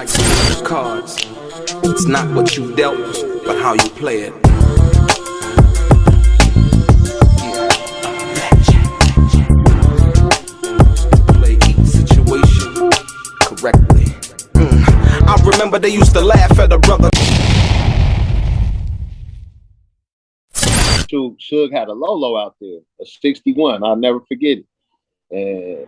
like cards. It's not what you dealt, but how you play it. Play each situation correctly. I remember they used to laugh at a brother. Suge had a Lolo out there, a 61. I'll never forget it. And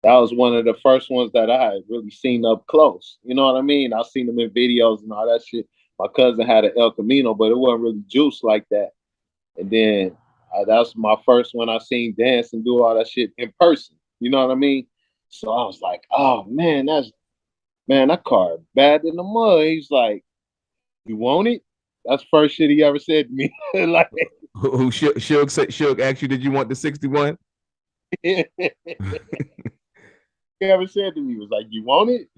that was one of the first ones that I had really seen up close. You know what I mean? I've seen them in videos and all that shit. My cousin had an El Camino, but it wasn't really juiced like that. And then that's my first one I seen dance and do all that shit in person. You know what I mean? So I was like, oh man, that car bad in the mud. He's like, you want it? That's the first shit he ever said to me. Like, Suge asked you, did you want the 61? He ever said to me, was like, you want it?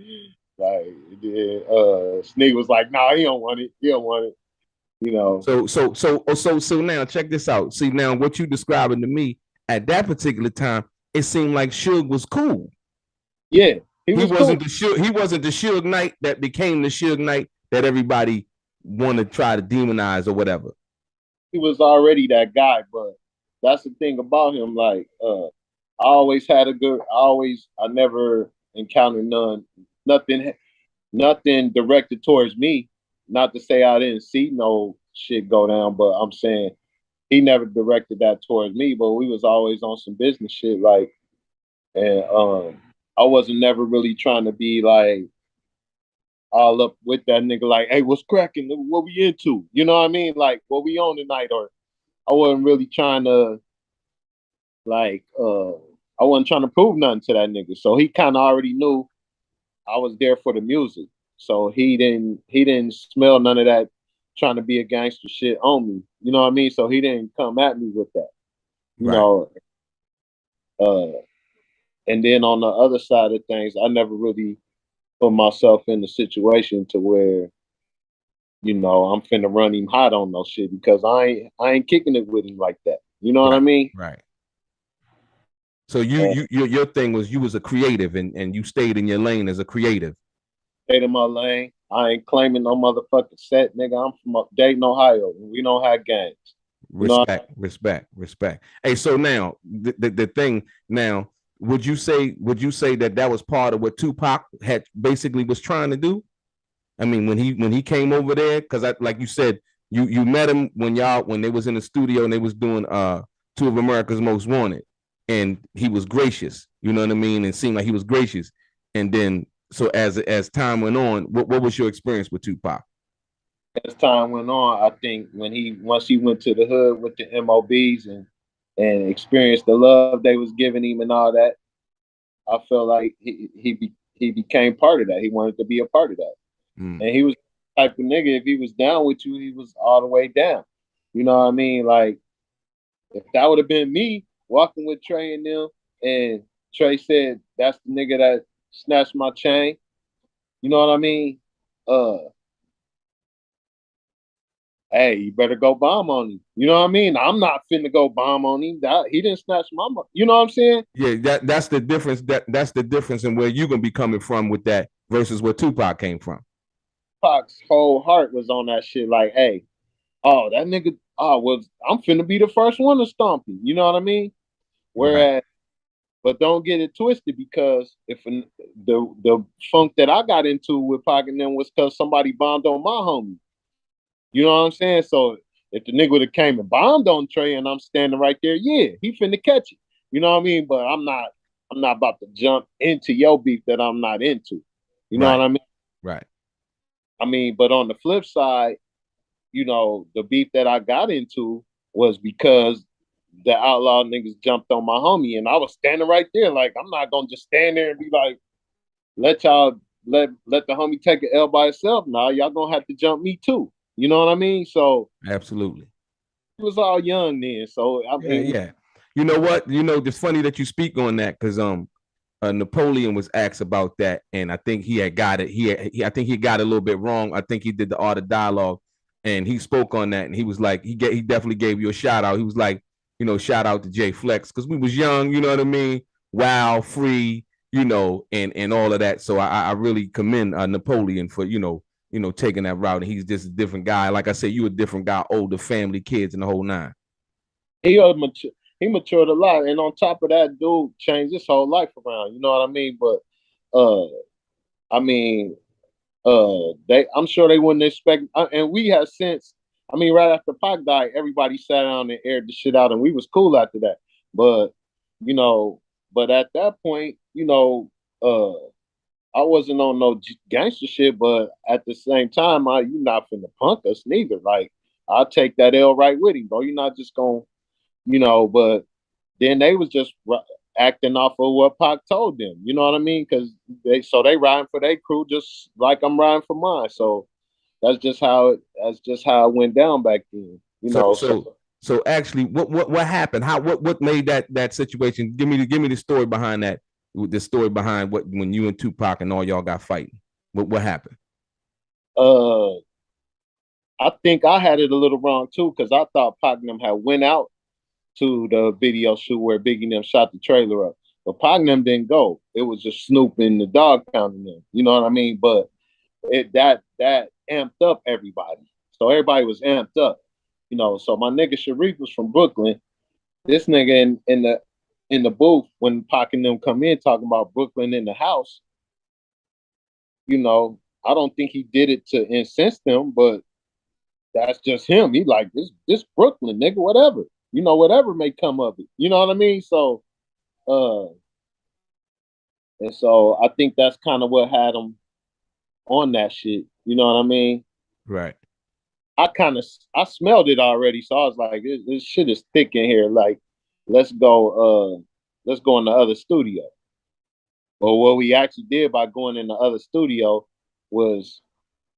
Like, Sneak was like, nah, he don't want it. He don't want it. You know. So now check this out. See, now what you describing to me at that particular time, it seemed like Suge was cool. Yeah, he wasn't the Suge Knight that became the Suge Knight that everybody want to try to demonize or whatever. He was already that guy, but that's the thing about him. Like, I never encountered nothing directed towards me. Not to say I didn't see no shit go down, but I'm saying he never directed that towards me. But we was always on some business shit, like, and I wasn't never really trying to be like all up with that nigga, like, hey, what's cracking? What we into? You know what I mean? Like, what we on tonight? Or I wasn't really trying to, like, I wasn't trying to prove nothing to that nigga. So he kind of already knew I was there for the music. So he didn't smell none of that trying to be a gangster shit on me. You know what I mean? So he didn't come at me with that. You know. And then on the other side of things, I never really put myself in the situation to where, you know, I'm finna run him hot on no shit, because I ain't kicking it with him like that. You know what I mean? Right. So your thing was you was a creative and you stayed in your lane as a creative. Stayed in my lane. I ain't claiming no motherfucking set, nigga. I'm from Dayton, Ohio. We don't have gangs. Respect. Hey, so now the thing now, would you say that was part of what Tupac had basically was trying to do? I mean, when he came over there, because like you said, you met him when they was in the studio and they was doing Two of America's Most Wanted, and he was gracious. You know what I mean? And it seemed like he was gracious. And then so as time went on, what was your experience with Tupac? As time went on, I think once he went to the hood with the MOBs and experienced the love they was giving him and all that, I felt like he became part of that. He wanted to be a part of that. And he was the type of nigga, if he was down with you, he was all the way down. You know what I mean? Like, if that would have been me walking with Trey and them, and Trey said, that's the nigga that snatched my chain, you know what I mean? Hey, you better go bomb on him. You know what I mean? I'm not finna go bomb on him. He didn't snatch my money. You know what I'm saying? Yeah, that's the difference. That's the difference in where you're gonna be coming from with that versus where Tupac came from. Tupac's whole heart was on that shit. Like, hey, that nigga, I'm finna be the first one to stomp him. You know what I mean? Whereas, but don't get it twisted, because if the funk that I got into with Pac and them was because somebody bombed on my homie. You know what I'm saying? So if the nigga would have came and bombed on Trey and I'm standing right there, yeah, he finna catch it. You know what I mean? But I'm not about to jump into your beef that I'm not into. You know what I mean? Right. I mean, but on the flip side, you know, the beef that I got into was because the outlaw niggas jumped on my homie, and I was standing right there. Like, I'm not gonna just stand there and be like, let the homie take an L by itself. Nah, y'all gonna have to jump me too. You know what I mean? So absolutely, it was all young then. So I mean, yeah. You know what? You know, it's funny that you speak on that, because Napoleon was asked about that, and I think he had got it. I think he got it a little bit wrong. I think he did the art of dialogue, and he spoke on that, and he was like, he definitely gave you a shout out. He was like, you know, shout out to J-Flexx, because we was young. You know what I mean? Wow, free. and all of that. So I really commend Napoleon for taking that route. And he's just a different guy. Like I said, you a different guy, older family, kids, and the whole nine. He matured a lot, and on top of that, dude changed his whole life around. You know what I mean? But I mean, I'm sure they wouldn't expect. And we have since. I mean, right after Pac died, everybody sat down and aired the shit out, and we was cool after that. But but at that point, I wasn't on no gangster shit. But at the same time, you not finna punk us neither. Like, I'll take that L right with him, bro. You're not just gonna, But then they was just acting off of what Pac told them. You know what I mean? Because they riding for their crew just like I'm riding for mine. So that's just how it went down back then. So actually, what happened? What made that situation? Give me the story behind that. The story behind when you and Tupac and all y'all got fighting. What happened? I think I had it a little wrong too, because I thought Pac and them had went out to the video shoot where Biggie and them shot the trailer up. But Pac and them didn't go. It was just Snoop and the dog pounding them. You know what I mean? But that amped up everybody. So everybody was amped up. So my nigga Sharif was from Brooklyn. This nigga in the booth when Pac and them come in talking about Brooklyn in the house, I don't think he did it to incense them, but that's just him. He like, this Brooklyn, nigga, whatever. Whatever may come of it. You know what I mean? So, and so I think that's kind of what had him on that shit. You know what I mean? Right. I smelled it already. So I was like, this shit is thick in here. Like, let's go in the other studio. But what we actually did by going in the other studio was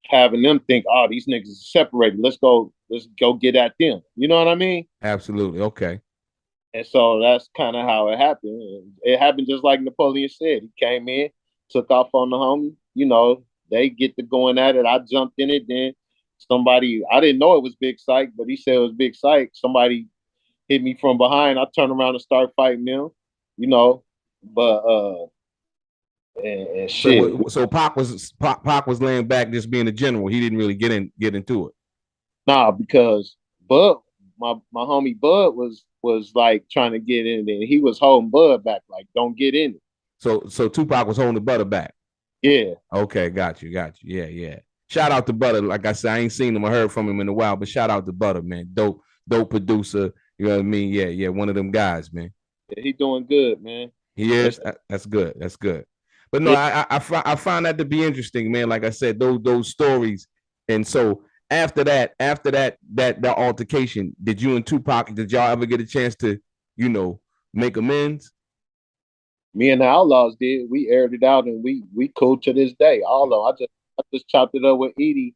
having them think, oh, these niggas are separated. Let's go get at them. You know what I mean? Absolutely. Okay. And so that's kind of how it happened. It happened just like Napoleon said. He came in, took off on the homie. They get to going at it. I jumped in it. Then somebody, I didn't know it was Big Psych, but he said it was Big Psych. Somebody hit me from behind. I turned around and started fighting them. But and shit. So Pac was laying back, just being a general. He didn't really get into it. Nah, because Bud, my homie Bud was like trying to get in there. He was holding Bud back, like, don't get in it. So Tupac was holding the Butter back. Yeah. Okay, got you. Yeah. Shout out to Butter. Like I said, I ain't seen him or heard from him in a while, but shout out to Butter, man. Dope producer. You know what I mean? Yeah. One of them guys, man. Yeah, he doing good, man. He is. That's good. But no, yeah. I find that to be interesting, man. Like I said, those stories. And so after that altercation, did you and Tupac, did y'all ever get a chance to, make amends? Me and the Outlawz did. We aired it out, and we cool to this day. Although I just chopped it up with Edie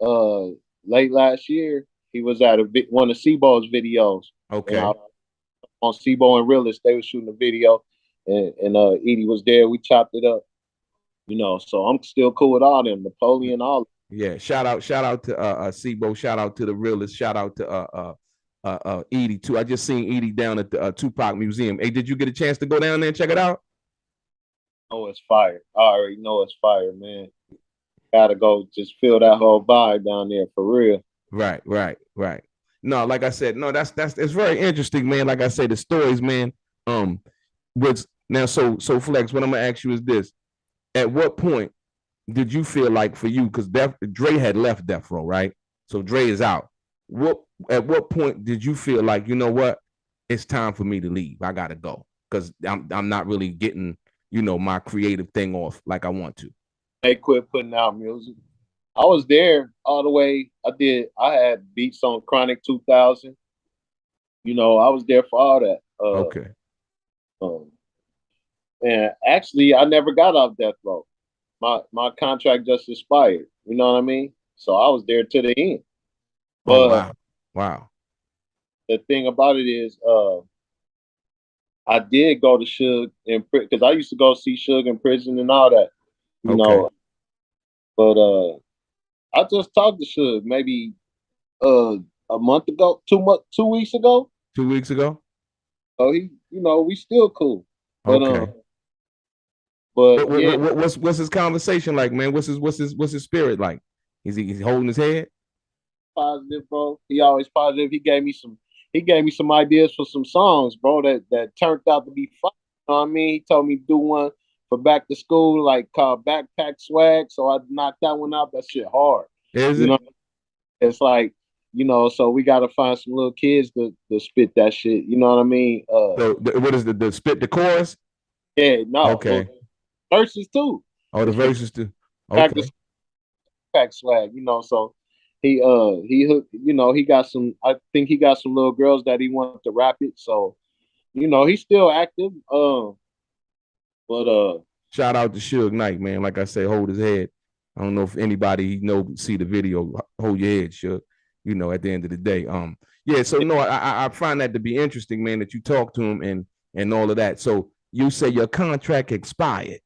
late last year. He was at one of Sebo's videos. Okay. On Sebo and Realist, they were shooting a video, and Edie was there. We chopped it up. So I'm still cool with all them, Napoleon, all. Yeah, shout out to Sebo, shout out to the Realist, shout out to Edie too. I just seen Edie down at the Tupac Museum. Hey, did you get a chance to go down there and check it out? Oh, it's fire. I already know it's fire, man. Gotta go just feel that whole vibe down there for real. Right. No, like I said, no, that's it's very interesting, man. Like I said, the stories, man. Was now so Flex, what I'm gonna ask you is this: at what point did you feel like, for you, because Dre had left Death Row, right? So Dre is out. At what point did you feel like, you know what, it's time for me to leave? I gotta go because I'm not really getting, my creative thing off like I want to. They quit putting out music. I was there all the way. I had beats on Chronic 2000. I was there for all that. Okay. And actually, I never got off Death Row. My contract just expired. You know what I mean? So I was there to the end. But wow. The thing about it is, I did go to Suge because I used to go see Suge in prison and all that. You know. But I just talked to Suge maybe a month ago, 2 weeks ago. 2 weeks ago. So he, we still cool. But okay. But yeah, What's his conversation like, man? What's his spirit like? Is he's holding his head? positive, bro. He always positive. He gave me some ideas for some songs, bro, that turned out to be fun. You know what I mean? He told me to do one for back to school, like called Backpack Swag. So I knocked that one out. That shit hard. Is You it? know, it's like, so we gotta find some little kids to spit that shit. You know what I mean? So what is the spit the chorus? Yeah, no. Okay. Verses too. Oh, the verses too. Back Okay. to Pack Swag, so he hooked, he got some, I think he got some little girls that he wanted to rap it. So, he's still active. But Shout out to Suge Knight, man. Like I said, hold his head. I don't know if anybody see the video. Hold your head, Suge. At the end of the day. Yeah, so no, I find that to be interesting, man, that you talk to him and all of that. So you say your contract expired.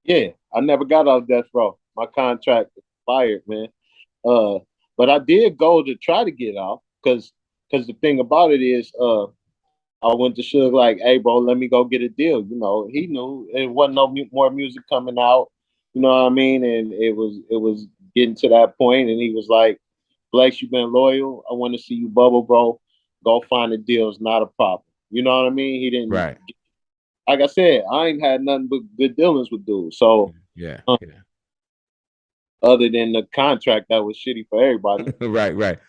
yeah, I never got out of death row. My contract expired, man. But I did go to try to get out because the thing about it is, I went to Suge like, hey, bro, let me go get a deal. He knew it wasn't no more music coming out. You know what I mean? And it was getting to that point, and he was like, Flex, you've been loyal. I want to see you bubble, bro. Go find a deal. It's not a problem. You know what I mean? He didn't. Right. Like I said, I ain't had nothing but good dealings with dudes. So yeah. Other than the contract that was shitty for everybody. right.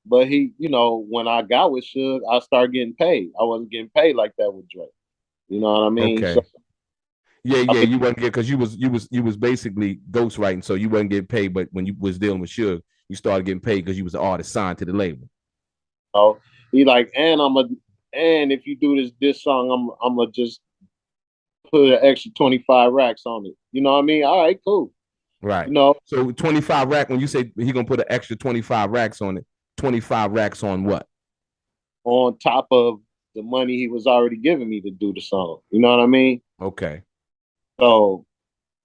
But he, when I got with Suge, I started getting paid. I wasn't getting paid like that with Drake. You know what I mean? Okay. So, yeah, you wasn't get because you was basically ghostwriting, so you wasn't getting paid. But when you was dealing with Suge, you started getting paid because you was an artist signed to the label. Oh, he like, and if you do this song, I'm gonna just put an extra 25 racks on it. You know what I mean? All right, cool. Right. So 25 rack, when you say he gonna put an extra 25 racks on it, 25 racks on what? On top of the money he was already giving me to do the song. You know what I mean? Okay. So,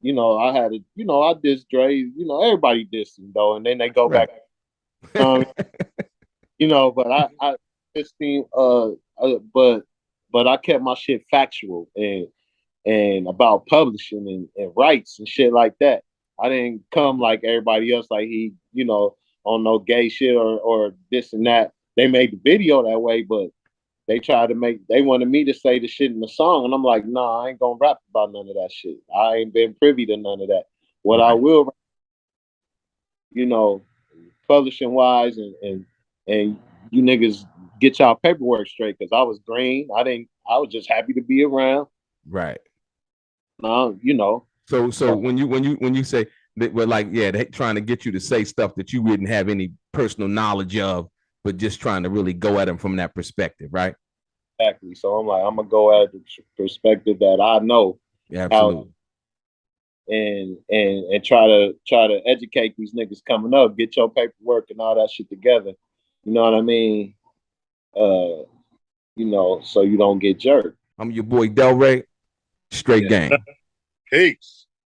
I had to, I dissed Dre, everybody dissed him though, and then they go back. But I this thing, but I kept my shit factual and about publishing and rights and shit like that. I didn't come like everybody else, like he, on no gay shit or this and that. They made the video that way, but they wanted me to say the shit in the song. And I'm like, nah, I ain't gonna rap about none of that shit. I ain't been privy to none of that. What I will, publishing wise and you niggas get y'all paperwork straight, because I was green. I was just happy to be around. Right. So when you say that, well, like, yeah, they trying to get you to say stuff that you didn't have any personal knowledge of, but just trying to really go at them from that perspective, right? Exactly. So I'm like, I'm gonna go at the perspective that I know. Yeah, absolutely. And try to educate these niggas coming up, get your paperwork and all that shit together. You know what I mean? So you don't get jerked. I'm your boy DELRAY. Straight gang. Peace.